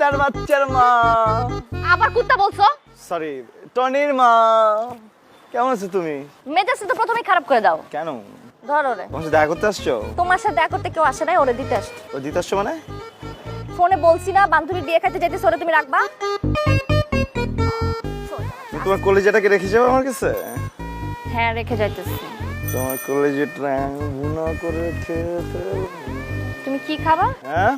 কুত্তার বাচ্চার মা। আবার কুত্তা বলছো? সরি, টনির মা। কেমন আছো তুমি? মেজাজটা তো প্রথমেই খারাপ করে দাও। কেন? ধরো রে। তোমার সাথে দেখা করতে আসছো? তোমার সাথে দেখা করতে কেউ আসে নাই, ওরে দিতে আসছে। ও দিতে আসছো মানে? ফোনে বলছি না বান্ধবী বিয়ে খাইতে যাইতেছ, ওরে তুমি রাখবা? তুমি তোমার কলেজেটাকে রেখে যাবে আমার কাছে? হ্যাঁ, রেখে যাইতেছি। তোমার কলেজেটা ভুনা করে খেয়ে ফেলবো। তুমি কি খাবা? হ্যাঁ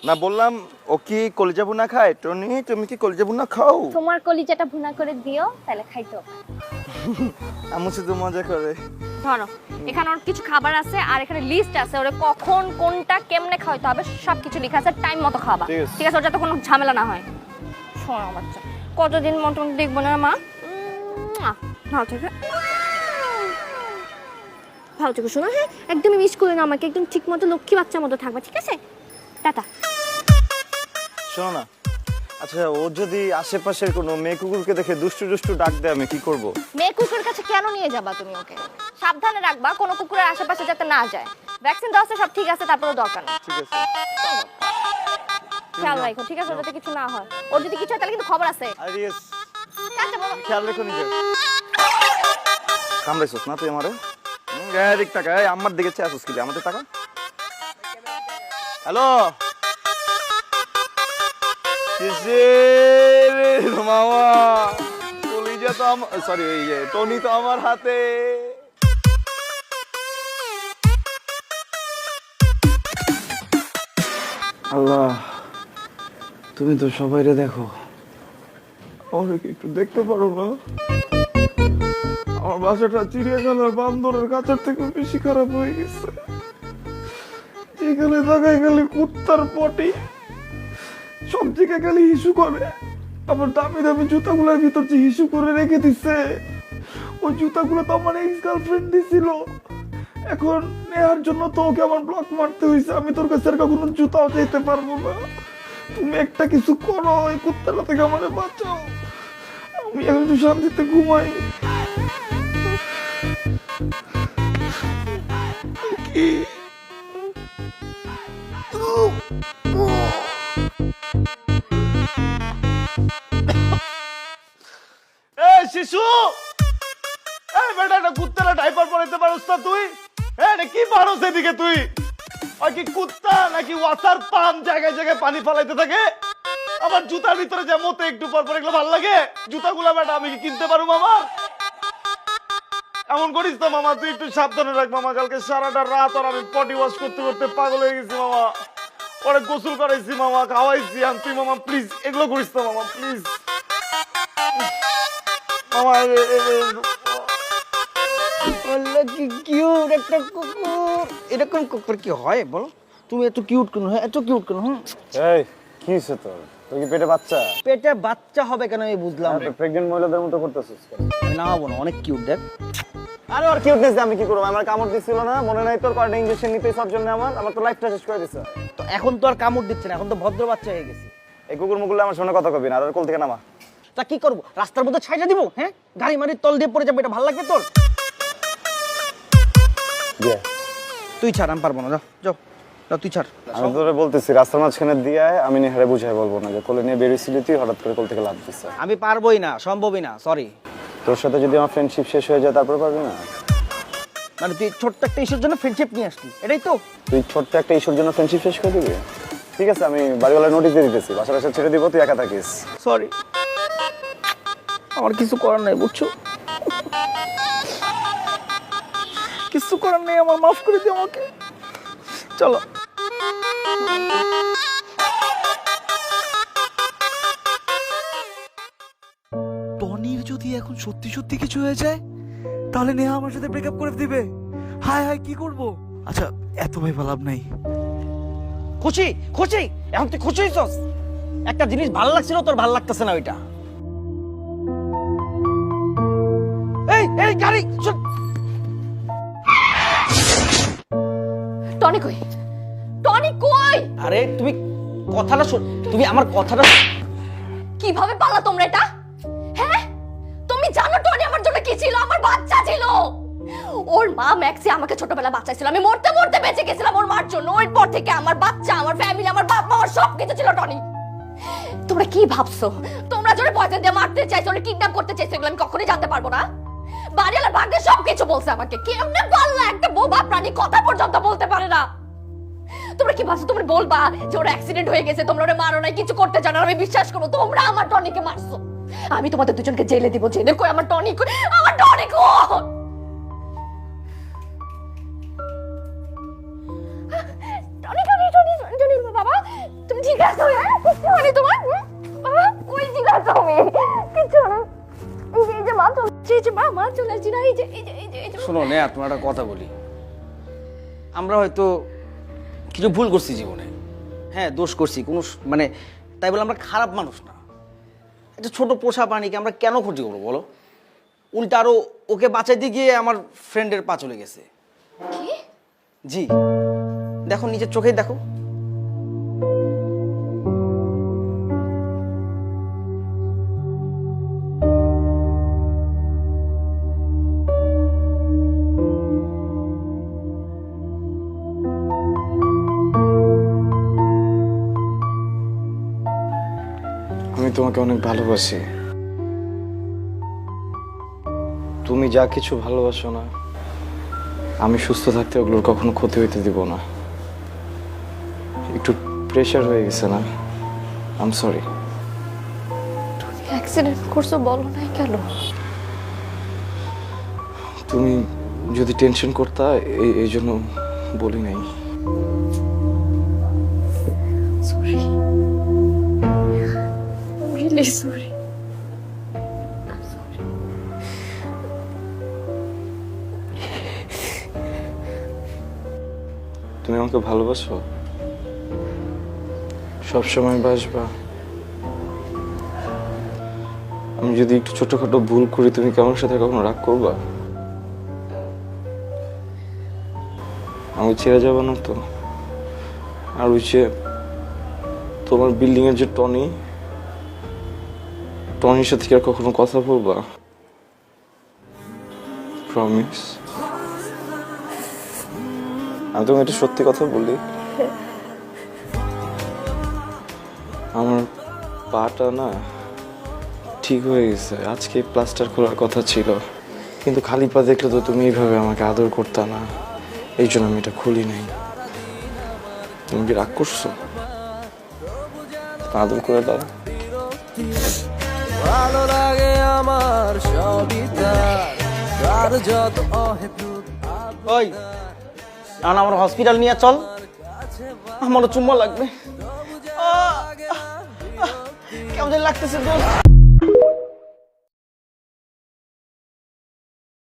না, বললাম ও কি কলিজা ভুনা খায়? টনি, তুমি কি কলিজা ভুনা খাও? তোমার কলিজাটা ভুনা করে দিও, তাহলে খাইতো। আম্মু শুধু মজা করে। ধরো, এখানে অনেক কিছু খাবার আছে আর এখানে লিস্ট আছে, ওরে কখন কোনটা কেমনে খাওয়াইতে হবে সবকিছু লেখা আছে, টাইম মতো খাবা। ঠিক আছে, ওর যাতে কোনো ঝামেলা না হয়। শোনো বাচ্চা, কতদিন মতন দেখবো না মা? ভালো থেকে ভালো থেকে শোনো। হ্যাঁ, একদমই মিস করে না আমাকে, একদম ঠিক মতো লক্ষ্মী বাচ্চার মতো থাকবা, ঠিক আছে? টাটা। শোনো না, আচ্ছা ও যদি আশেপাশের কোনো মেয়ে কুকুরকে দেখে দুষ্টু দুষ্টু ডাক দেয়, আমি কি করব? মেয়ে কুকুরের কাছে কেন নিয়ে যাবা তুমি ওকে? সাবধানে রাখবা, কোনো কুকুরের আশেপাশে যাতে না যায়। ভ্যাকসিন দেওয়া আছে, সব ঠিক আছে, তারপরেও দরকার নেই। ঠিক আছে, খেয়াল রাখো, ঠিক আছে? যাতে কিছু না হয়। ওর যদি কিছু হয় তাহলে কিন্তু খবর আছে। আর ইয়েস, টাটা বাবা। খেয়াল রেখো নিজে। কামড়াইছস না তুই আমারে? গায়ে দিক টাকা, এই আমার দিকে চেয়ে আসছিস কি? আমাদের টাকা। হ্যালো কিসের মামা? কলিজা তো আমার, সরি টনি তো আমার হাতে। আল্লাহ, তুমি তো সবাইরে দেখো, আমাকে কি একটু দেখতে পারো না? আমার বাসাটা চিড়িয়াখানার বান্দরের কাছের থেকে বেশি খারাপ হয়ে গেছে। এখানে জায়গায় গেলে কুত্তার পটি, সব জায়গায় গেলে হিসু করে। আবার দামি দামি জুতাগুলোর ভিতর যে হিসু করে রেখে দিচ্ছে, ওই জুতাগুলো তো আমার এক্স গার্লফ্রেন্ড দিছিল। এখন নেয়ার জন্য তো ওকে আমার ব্লক মারতে হয়েছে। আমি তোর কাছে আর কখনো জুতাও চাইতে পারবো না। তুমি একটা কিছু করো, এই কুত্তাটা থেকে আমারে বাঁচাও। আমি এখন একটু শান্তিতে ঘুমাই। কি এই শিশু, এই বেটাটা কুত্তারা ডাইপার পরাইতে পারোস না তুই? এটা কি পারোস এদিকে তুই? আর কি কুত্তা নাকি ওয়াটার পাম্প জায়গায় জায়গায় পানি ফলাইতে থাকে? আমার জুতার ভিতরে যে মতে একটু পর পর এগুলো ভালো লাগে? জুতাগুলা বেটা আমি কি কিনতে পারবো মামা? এমন করিস তো মামা, তুই একটু সাবধানে রাখ মামা। কালকে সারাটা রাত আর আমি পটি ওয়াশ করতে করতে পাগল হয়ে গেছি মামা। পরে গোসল করাইছি মামা, খাওয়াইছি। আর তুই মামা প্লিজ এগুলো করিস তো মামা, প্লিজ মামা। কি কিউট একটা কুকুর। এরকম কুকুর কি হয় বলো? তুমি এত কিউট কেন? হ্যাঁ, এত কিউট কেন? এই কি হইছে তোর? তুই কি পেটে বাচ্চা? পেটে বাচ্চা হবে কেন আমি বুঝলাম না। প্রেগন্যান্ট মহিলাদের মতো করতেছিস কেন? আমি নামাবো না, অনেক কিউট দেখ। আরে ওর কিউটনেস আমি কি করব? আমার কামড় দিছিল না, মনে নাই তোর? কয়টা ইনজেকশন নিতে সব জন্য আমার তো লাইফটা শেষ করে দিছে। তো এখন তো আর কামড় দিচ্ছে না, এখন তো ভদ্র বাচ্চা হয়ে গেছে। এই কুকুর মুকুলে আমার শুনে কথা কবি না, আর কোল থেকে নামা। তা কি করবো? রাস্তার মধ্যে ছাইড়া দিব? হ্যাঁ, গাড়ি মারির তল দিয়ে পড়ে যাবে, এটা ভালো লাগবে তোর? তুই ছাড়, আমি পারবো না। যাও যাও যাও, তুই ছাড়। আমি তোরে বলতেছি রাস্তার মাঝখানে দিয়ে আমি নেহারে বুঝাই বলবো না যে কোলে নিয়ে বেরিয়েছিলি তুই, হঠাৎ করে কোল থেকে লাফ দিছে। আমি পারবোই না, সম্ভবই না, সরি। তোর সাথে যদি আমার ফ্রেন্ডশিপ শেষ হয়ে যায় তারপর পারবি না? মানে তুই ছোট্ট একটা ইস্যুর জন্য ফ্রেন্ডশিপ নিয়ে আসলি, এটাই তো? তুই ছোট্ট একটা ইস্যুর জন্য ফ্রেন্ডশিপ শেষ করে দিবি? ঠিক আছে, আমি বাড়িওয়ালার নোটিশ দিয়ে দিতেছি, বাসা বাসা ছেড়ে দিব, তুই একা থাকিস। সরি, আমার কিছু করার নাই, বুঝছো? কিছু করার নেই আমার, মাফ করে দিও আমাকে। চলো। টনির যদি এখন সত্যি সত্যি কিছু হয়ে যায়, তাহলে নেহা আমার সাথে ব্রেকআপ করে দিবে। হায় হায়, কি করব? আচ্ছা, এত ভয় লাভ নাই। খুশি খুশি, এখন তুই খুশি হইছস? একটা জিনিস ভালো লাগছিল, তোর ভালো লাগতেছে না ওইটা। এই এই গাড়ি চল। টনি কই? টনি কই? আরে তুমি কথাটা শুন, তুমি আমার কথাটা। কিভাবে পালা তোমরা এটা? হ্যাঁ, তুমি জানো টনি আমার জন্য কি ছিল? আমার বাচ্চা ছিল। ওর মা ম্যাক্সি আমাকে ছোটবেলা বাচ্চা ছিল, আমি মরতে মরতে বেঁচে গেছিলাম ওর মার জন্য। ওর পর থেকে আমার বাচ্চা, আমার ফ্যামিলি, আমার বাপ মা, আমার সবকিছু ছিল টনি। তোমরা কি ভাবছো? তোমরা জোরে পয়সা দিয়ে মারতে চাইছো, ওরা কিডন্যাপ করতে চাইছো, এগুলো আমি কখনোই জানতে পারবো না। বাড়িওয়ালার ভাগ্যে সবকিছু বলছে আমাকে, কেমনে পারলা একটা বোবা প্রাণী কথা পর্যন্ত বলতে পারে না? তোমরা কি ভাবছো তোমরা বলবা যে ওর অ্যাক্সিডেন্ট হয়ে গেছে, তোমরা ওরে মারো নাই, কিছু করতে জানো না? আমি বিশ্বাস করবো তোমরা আমার টনিকে মারছো। আমি তোমাদের দুজনকে জেলে দিব। জেলে কই আমার টনি? কই আমার টনি? কই টনি? টনি টনি টনি বাবা, তুমি ঠিক আছো? হ্যাঁ, কিছু হয়নি তোমার? বাবা কই ঠিক আছো? তুমি কিছু না। এই যে মা চলে, এই যে মা চলে আসছি না, এই যে এই যে এই যে এই যে। শোনো নেহা, তোমার একটা কথা বলি। আমরা হয়তো কিছু ভুল করছি জীবনে, হ্যাঁ দোষ করছি, কোনো মানে তাই বলে আমরা খারাপ মানুষ না। একটা ছোট পোষা প্রাণীকে আমরা কেন ক্ষতি করবো বলো? উল্টা আরো ওকে বাঁচাইতে গিয়ে আমার ফ্রেন্ডের পা চলে গেছে। কি? জি, দেখো নিজের চোখেই দেখো। আমি তোমাকে অনেক ভালোবাসি। তুমি যা কিছু ভালোবাসো না, আমি সুস্থ থাকতে ওগুলোর কখনো ক্ষতি হইতে দিব না। একটু প্রেশার হয়ে গেছে না, আই এম সরি। অ্যাক্সিডেন্ট করছো বলো নাই কেন? তুমি যদি টেনশন করতা এই জন্য বলি নাই। Sorry, really sorry. তুমি আমাকে ভালোবাসো? সবসময় বাসবা? আমি যদি একটু ছোটখাটো ভুল করি, তুমি কি আমার সাথে কখনো রাগ করবা? আমি ছেড়ে যাবো না তো? আর ওই যে তোমার বিল্ডিং এর যে টনির সাথে কি আর কখনো কথা বলবা? প্রমিস? আমি তোমাকে একটা সত্যি কথা বলি, আমার পাটা না ঠিক হয়ে গেছে। আজকে প্লাস্টার খোলার কথা ছিল, কিন্তু খালি পা দেখলে তো তুমি এইভাবে আমাকে আদর করতে না, এই জন্য আমি এটা খুলি নাই। তুমি কি রাগ করছো? আদর করে দাও। ভালো লাগে আমার সবই তার যত অহেতুক ওই এখন আমার হসপিটাল নিয়ে চল, আমারও চুম্বন লাগবে। কেমন লাগতেছে দোস্ত?